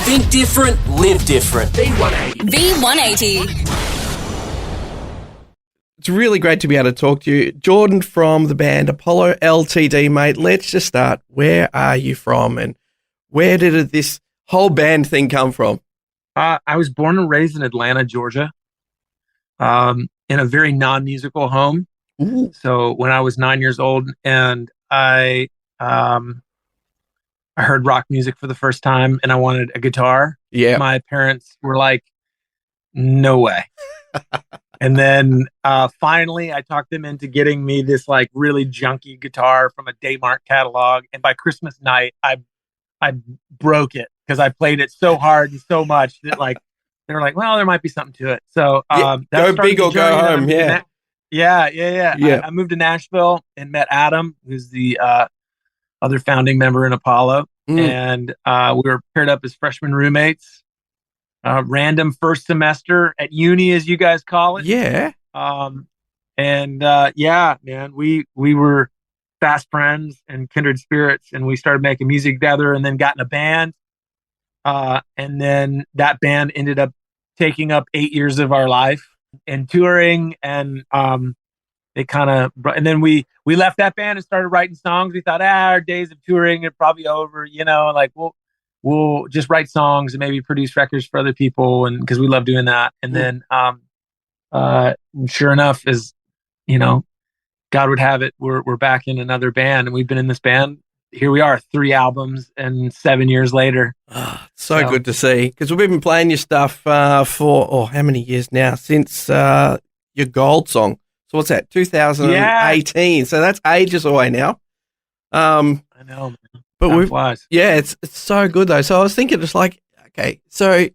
Think different, live different. V180. V180. It's really great to be able to talk to you. Jordan from the band Apollo LTD, mate. Let's just start. Where are you from and where did this whole band thing come from? I was born and raised in Atlanta, Georgia, in a very non-musical home. Ooh. So when I was 9 years old and I heard rock music for the first time and I wanted a guitar, my parents were like, no way. And then finally I talked them into getting me this like really junky guitar from a Daymark catalog. And by Christmas night, I broke it because I played it so hard and so much that like, they were like, well, there might be something to it. So go big or go home. Yeah. I moved to Nashville and met Adam, who's the other founding member in Apollo. And we were paired up as freshman roommates. Random first semester at uni, as you guys call it. Yeah. Man, we were fast friends and kindred spirits, and we started making music together and then got in a band. And then that band ended up taking up 8 years of our life and touring. And it kind of, and then we left that band and started writing songs. We thought, our days of touring are probably over, like we'll just write songs and maybe produce records for other people. And cause we love doing that. And then, sure enough, as God would have it, we're back in another band and we've been in this band. Here we are, 3 albums and 7 years later. So good to see. Cause we've been playing your stuff, for, how many years now? Since, your Gold song. So what's that? 2018. So that's ages away now. I know, man. But it's so good though. So I was thinking, just like, okay, so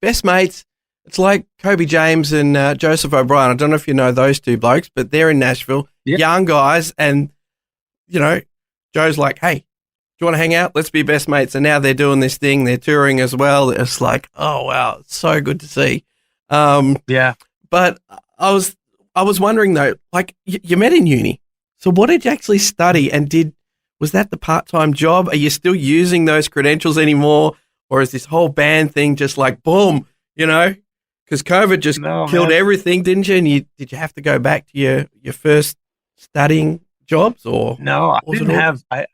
best mates. It's like Kobe James and Joseph O'Brien. I don't know if you know those two blokes, but they're in Nashville, young guys, and Joe's like, "Hey, do you want to hang out? Let's be best mates." And now they're doing this thing. They're touring as well. It's like, oh wow, it's so good to see. But I was wondering though, like you met in uni. So what did you actually study, and was that the part-time job? Are you still using those credentials anymore? Or is this whole band thing just like, boom, because COVID just killed everything, didn't you? And did you have to go back to your first studying jobs or? No, I didn't have, I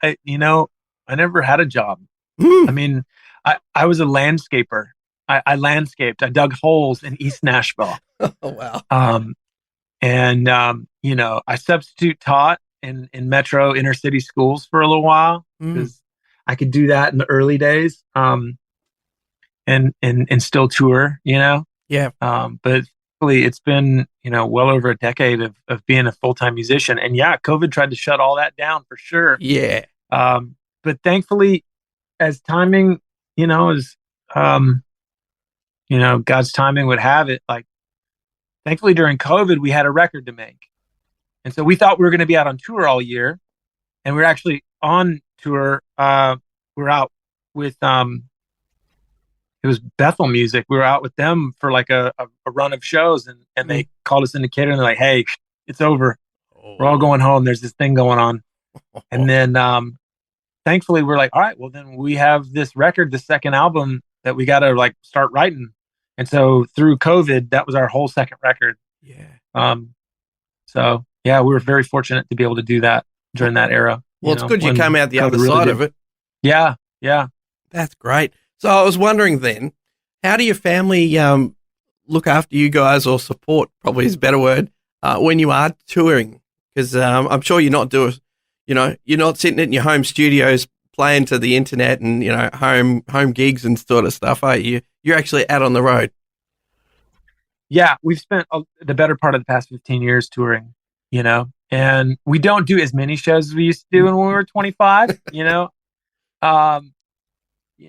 never had a job. I mean, I was a landscaper. I landscaped, I dug holes in East Nashville. Oh, wow. I substitute taught in metro inner city schools for a little while because I could do that in the early days, and still tour, Yeah. But really it's been, well over a decade of being a full-time musician. And COVID tried to shut all that down for sure. Yeah. But thankfully as timing, God's timing would have it, like, thankfully during COVID, we had a record to make. And so we thought we were going to be out on tour all year, and we were actually on tour. We're out with, it was Bethel Music. We were out with them for like a run of shows, and they called us in Decatur and they're like, "Hey, it's over. We're all going home. There's this thing going on." And then, thankfully we're like, all right, well then we have this record, the second album that we got to like start writing. And so through COVID, that was our whole second record. Yeah. We were very fortunate to be able to do that during that era. Well, it's good you came out the other side of it. Yeah. That's great. So I was wondering then, how do your family look after you guys, or support, probably is a better word, when you are touring? Because I'm sure you're not you're not sitting in your home studios playing to the internet and, home gigs and sort of stuff, are you? You're actually out on the road. Yeah, we've spent the better part of the past 15 years touring, and we don't do as many shows as we used to do when we were 25,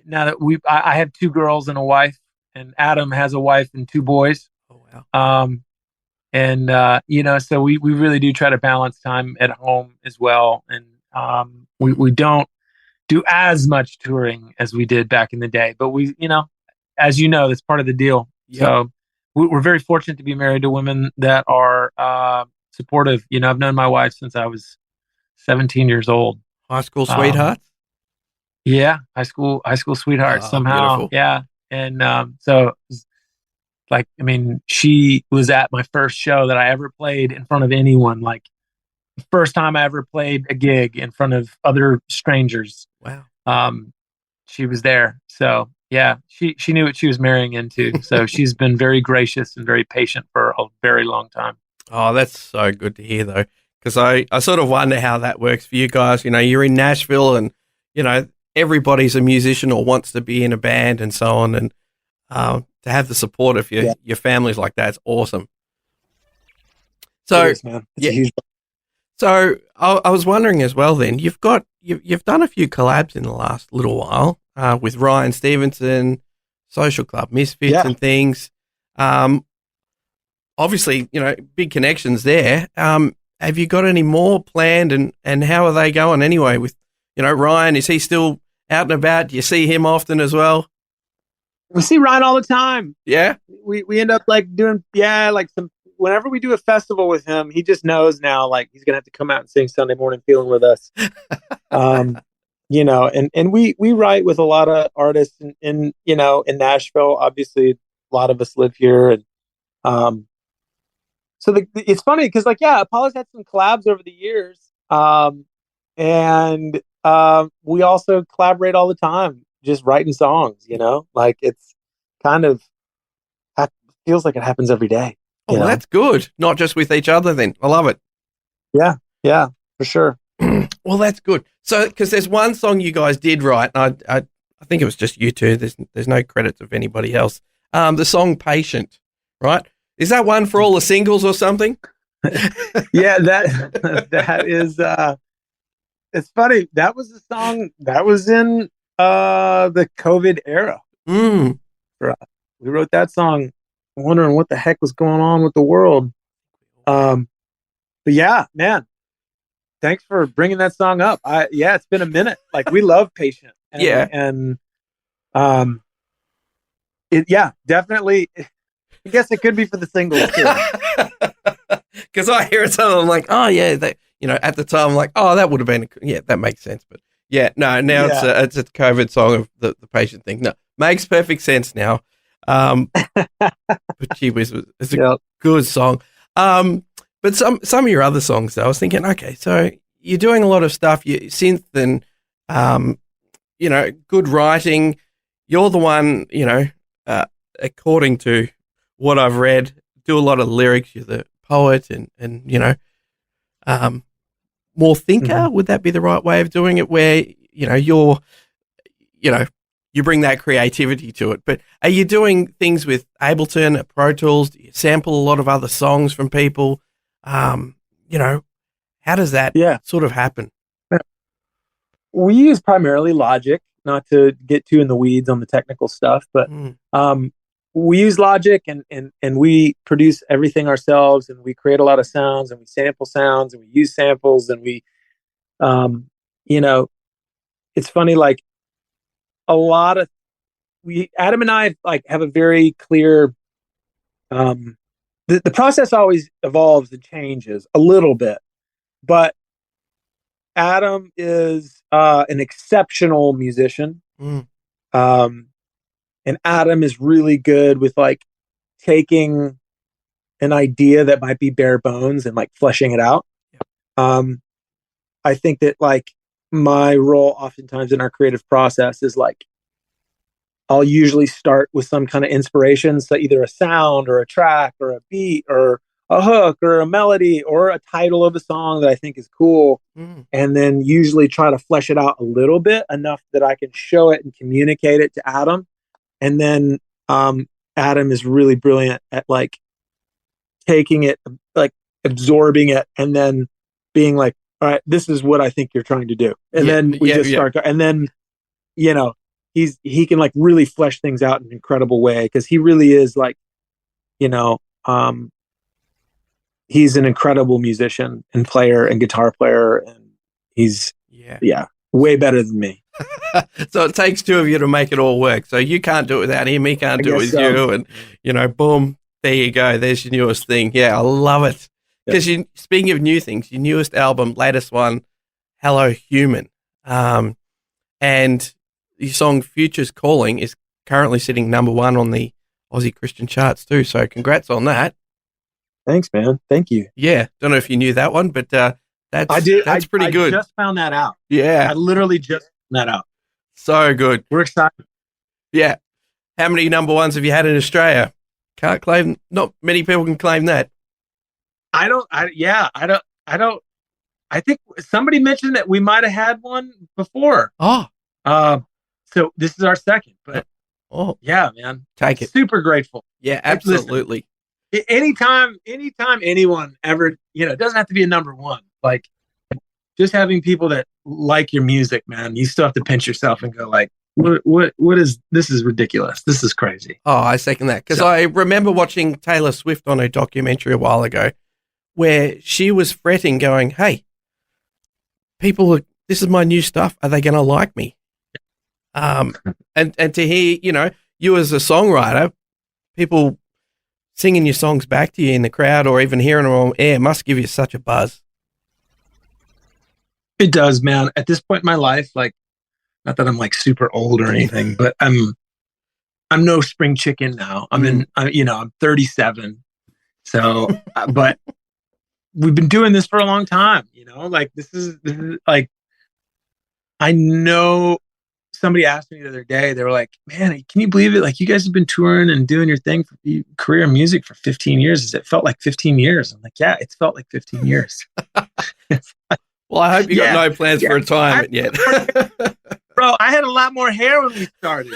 Now that I have 2 girls and a wife, and Adam has a wife and 2 boys. Oh, wow. So we really do try to balance time at home as well. And we don't do as much touring as we did back in the day, but we, as that's part of the deal. Yep. So we're very fortunate to be married to women that are supportive. I've known my wife since I was 17 years old. High school sweethearts? Yeah, high school sweethearts. Somehow, beautiful. Yeah. And so it was like, I mean, she was at my first show that I ever played in front of anyone. Like the first time I ever played a gig in front of other strangers. Wow. She was there. So yeah, she knew what she was marrying into. So she's been very gracious and very patient for a very long time. Oh, that's so good to hear, though, because I sort of wonder how that works for you guys. You know, you're in Nashville and, you know, everybody's a musician or wants to be in a band and so on. And to have the support of your families like that is awesome. So, It is, man. It's a huge. So I was wondering as well. Then you've done a few collabs in the last little while with Ryan Stevenson, Social Club Misfits, and things. Obviously, you know, big connections there. Have you got any more planned, and how are they going anyway? With, you know, Ryan, is he still out and about? Do you see him often as well? We see Ryan all the time. Yeah, we end up like doing like some. Whenever we do a festival with him, he just knows now, like, he's gonna have to come out and sing Sunday Morning Feeling with us. You know, and we write with a lot of artists in you know, in Nashville. Obviously, a lot of us live here, and so it's funny because, like, Apollo's had some collabs over the years, and we also collaborate all the time, just writing songs. You know, like, it's kind of feels like it happens every day. Oh, well, that's good. Not just with each other then. I love it. Yeah, for sure. Well, that's good. So, because there's one song you guys did write, and I think it was just you two. There's no credits of anybody else. The song "Patient," right? Is that one for all the singles or something? Yeah, that is. It's funny. That was a song that was in the COVID era. Mm. We wrote that song wondering what the heck was going on with the world. But yeah, man, thanks for bringing that song up. It's been a minute. Like, we love Patient. And definitely. I guess it could be for the singles too. Because I hear it, and I'm like, oh yeah, you know, at the time I'm like, oh, that would have been, that makes sense. But now it's a COVID song of the Patient thing. No, makes perfect sense now. But gee whiz, it's a good song. But some of your other songs, though, I was thinking, okay, so you're doing a lot of stuff, you synth and you know, good writing. You're the one, you know, according to what I've read, do a lot of lyrics. You're the poet, and you know, more thinker. Mm-hmm. Would that be the right way of doing it? Where, you know, you bring that creativity to it. But are you doing things with Ableton, Pro Tools? Do you sample a lot of other songs from people? You know, how does that sort of happen? We use primarily Logic, not to get too in the weeds on the technical stuff, but we use Logic and we produce everything ourselves, and we create a lot of sounds, and we sample sounds, and we use samples, and we, you know, it's funny, like, Adam and I, like, have a very clear, the process always evolves and changes a little bit, but Adam is an exceptional musician. And Adam is really good with, like, taking an idea that might be bare bones and, like, fleshing it out. I think that, like, my role oftentimes in our creative process is, like, I'll usually start with some kind of inspiration. So either a sound or a track or a beat or a hook or a melody or a title of a song that I think is cool. And then usually try to flesh it out a little bit, enough that I can show it and communicate it to Adam. And then Adam is really brilliant at, like, taking it, like, absorbing it, and then being like, all right, this is what I think you're trying to do. And then we just start. And then, you know, he can, like, really flesh things out in an incredible way, because he really is, like, you know, he's an incredible musician and player and guitar player, and he's way better than me. So it takes two of you to make it all work. So you can't do it without him, he can't do it with you, and, you know, boom, there you go. There's your newest thing. Yeah, I love it. Because speaking of new things, your newest album, latest one, Hello Human, and your song Future's Calling is currently sitting number 1 on the Aussie Christian charts too. So congrats on that. Thanks, man. Thank you. Yeah, don't know if you knew that one, but that's pretty good. I just found that out. Yeah, I literally just found that out. so good. We're excited. Yeah. How many number 1s have you had in Australia? Can't claim. Not many people can claim that. I think somebody mentioned that we might have had one before. Oh. So this is our second, but yeah, man. Take it. Super grateful. Yeah, absolutely. Listen, anytime anyone ever, it doesn't have to be a number 1. Like, just having people that like your music, man, you still have to pinch yourself and go like, what is, this is ridiculous. This is crazy. Oh, I second that. Because I remember watching Taylor Swift on a documentary a while ago where she was fretting going, hey, this is my new stuff. Are they going to like me? And to hear, you as a songwriter, people singing your songs back to you in the crowd or even hearing them on air must give you such a buzz. It does, man. At this point in my life, like, not that I'm like super old or anything, but I'm no spring chicken now. I'm 37. So, but we've been doing this for a long time, like this is like, I know somebody asked me the other day, they were like, man, can you believe it? Like, you guys have been touring and doing your thing for career in music for 15 years. It felt like 15 years. I'm like, yeah, it's felt like 15 years. Well, I hope you got no plans for retirement yet. Bro, I had a lot more hair when we started.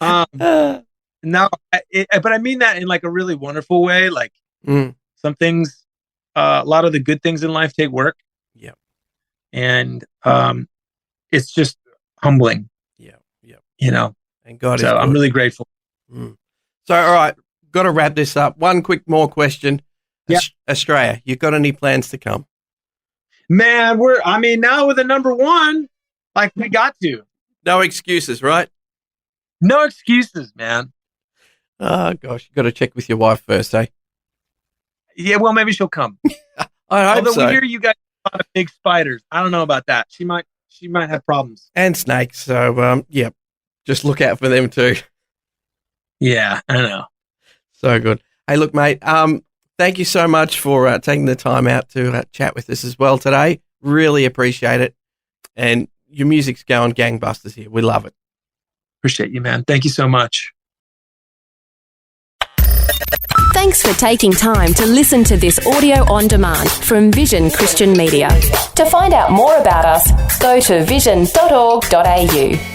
No, but I mean that in like a really wonderful way. Like some things, a lot of the good things in life take work. Yeah. And it's just humbling. Yeah. And God is good. I'm really grateful. So, all right, got to wrap this up. One more question. Yeah. Australia, you got any plans to come? Man, now with a number 1, like, we got to. No excuses, right? No excuses, man. Oh, gosh, you got to check with your wife first, eh? Yeah, well, maybe she'll come. I hope so. Although we hear you got a lot of big spiders. I don't know about that. She might have problems. And snakes, so, yeah, just look out for them too. Yeah, I know. So good. Hey, look, mate, thank you so much for taking the time out to chat with us as well today. Really appreciate it. And your music's going gangbusters here. We love it. Appreciate you, man. Thank you so much. Thanks for taking time to listen to this audio on demand from Vision Christian Media. To find out more about us, go to vision.org.au.